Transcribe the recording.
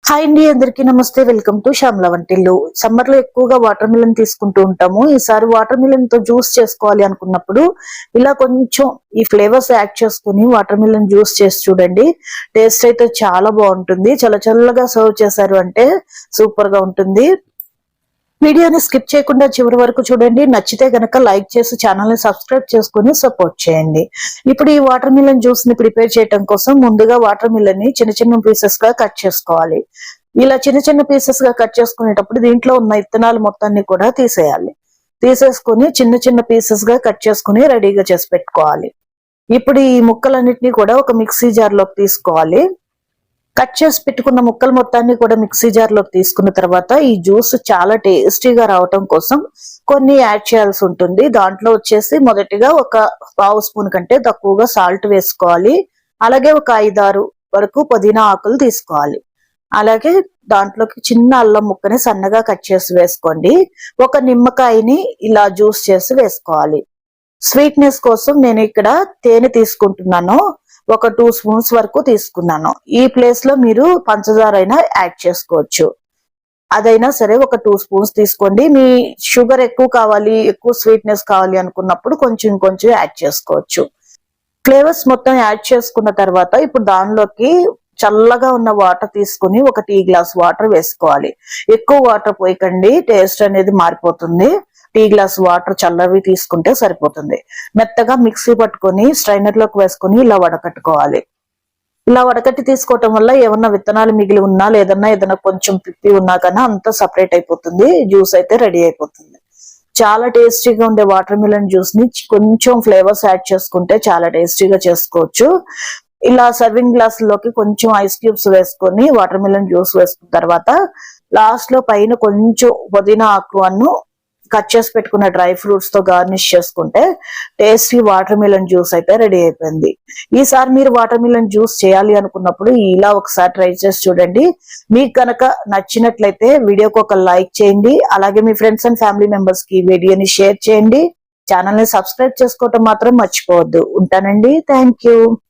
Hi అండి, అందరికీ నమస్తే. వెల్కమ్ టు శ్యామల వంటిల్లు. సమ్మర్ లో ఎక్కువగా వాటర్ మిలన్ తీసుకుంటూ ఉంటాము. ఈసారి వాటర్ మిలన్ తో జ్యూస్ చేసుకోవాలి అనుకున్నప్పుడు ఇలా కొంచెం ఈ ఫ్లేవర్స్ యాడ్ చేసుకుని వాటర్ మిలన్ జ్యూస్ చేసి చూడండి. టేస్ట్ అయితే చాలా బాగుంటుంది. చల్లగా సర్వ్ చేశారు అంటే సూపర్ గా ఉంటుంది. వీడియోని స్కిప్ చేయకుండా చివరి వరకు చూడండి. నచ్చితే గనక లైక్ చేసి ఛానల్ ని సబ్స్క్రైబ్ చేసుకుని సపోర్ట్ చేయండి. ఇప్పుడు ఈ వాటర్ మిలన్ జ్యూస్ ని ప్రిపేర్ చేయడం కోసం ముందుగా వాటర్ మిలన్ ని చిన్న చిన్న పీసెస్ గా కట్ చేసుకోవాలి. ఇలా చిన్న చిన్న పీసెస్ గా కట్ చేసుకునేటప్పుడు దీంట్లో ఉన్న ఇత్తనాలు మొత్తాన్ని కూడా తీసేయాలి. తీసేసుకుని చిన్న చిన్న పీసెస్ గా కట్ చేసుకుని రెడీగా చేసి పెట్టుకోవాలి. ఇప్పుడు ఈ ముక్కలన్నిటినీ కూడా ఒక మిక్సీ జార్ లోకి తీసుకోవాలి. కట్ చేసి పెట్టుకున్న ముక్కలు మొత్తాన్ని కూడా మిక్సీ జార్ లోకి తీసుకున్న తర్వాత ఈ జ్యూస్ చాలా టేస్టీగా రావటం కోసం కొన్ని యాడ్ చేయాల్సి ఉంటుంది. దాంట్లో వచ్చేసి మొదటిగా ఒక పావు స్పూన్ కంటే తక్కువగా సాల్ట్ వేసుకోవాలి. అలాగే ఒక 5-6 వరకు పుదీనా ఆకులు తీసుకోవాలి. అలాగే దాంట్లోకి చిన్న అల్లం ముక్కని సన్నగా కట్ చేసి వేసుకోండి. ఒక నిమ్మకాయని ఇలా జ్యూస్ చేసి వేసుకోవాలి. స్వీట్నెస్ కోసం నేను ఇక్కడ తేనె తీసుకుంటున్నాను. ఒక 2 స్పూన్స్ వరకు తీసుకున్నాను. ఈ ప్లేస్ లో మీరు పంచదార అయినా యాడ్ చేసుకోవచ్చు. అదైనా సరే ఒక 2 స్పూన్స్ తీసుకోండి. మీ షుగర్ ఎక్కువ కావాలి, ఎక్కువ స్వీట్నెస్ కావాలి అనుకున్నప్పుడు కొంచెం యాడ్ చేసుకోవచ్చు. ఫ్లేవర్స్ మొత్తం యాడ్ చేసుకున్న తర్వాత ఇప్పుడు దానిలోకి చల్లగా ఉన్న వాటర్ తీసుకుని ఒక టీ గ్లాస్ వాటర్ వేసుకోవాలి. ఎక్కువ వాటర్ పోయకండి, టేస్ట్ అనేది మారిపోతుంది. టీ గ్లాస్ వాటర్ చల్లవి తీసుకుంటే సరిపోతుంది. మెత్తగా మిక్సీ పట్టుకొని స్ట్రైనర్ లోకి వేసుకుని ఇలా వడకట్టుకోవాలి. ఇలా వడకట్టి తీసుకోవటం వల్ల ఏమన్నా విత్తనాలు మిగిలి ఉన్నా ఏదైనా కొంచెం పిప్పి ఉన్నా కానీ అంతా సపరేట్ అయిపోతుంది. జ్యూస్ అయితే రెడీ అయిపోతుంది. చాలా టేస్టీగా ఉండే వాటర్ మిలన్ జ్యూస్ ని కొంచెం ఫ్లేవర్స్ యాడ్ చేసుకుంటే చాలా టేస్టీగా చేసుకోవచ్చు. ఇలా సర్వింగ్ గ్లాస్ లోకి కొంచెం ఐస్ క్యూబ్స్ వేసుకొని వాటర్ మిలన్ జ్యూస్ వేసుకున్న తర్వాత లాస్ట్ లో పైన కొంచెం పుదీనా ఆకు కట్ చేసి పెట్టుకున్న డ్రై ఫ్రూట్స్ తో గార్నిష్ చేసుకుంటే టేస్టీ వాటర్ మిలన్ జ్యూస్ అయితే రెడీ అయిపోయింది. ఈసారి మీరు వాటర్ మిలన్ జ్యూస్ చేయాలి అనుకున్నప్పుడు ఇలా ఒకసారి ట్రై చేసి చూడండి. మీకు కనుక నచ్చినట్లయితే వీడియోకి ఒక లైక్ చేయండి. అలాగే మీ ఫ్రెండ్స్ అండ్ ఫ్యామిలీ మెంబర్స్ కి వీడియోని షేర్ చేయండి. ఛానల్ ని సబ్స్క్రైబ్ చేసుకోవటం మాత్రం మర్చిపోవద్దు. ఉంటానండి. Thank you.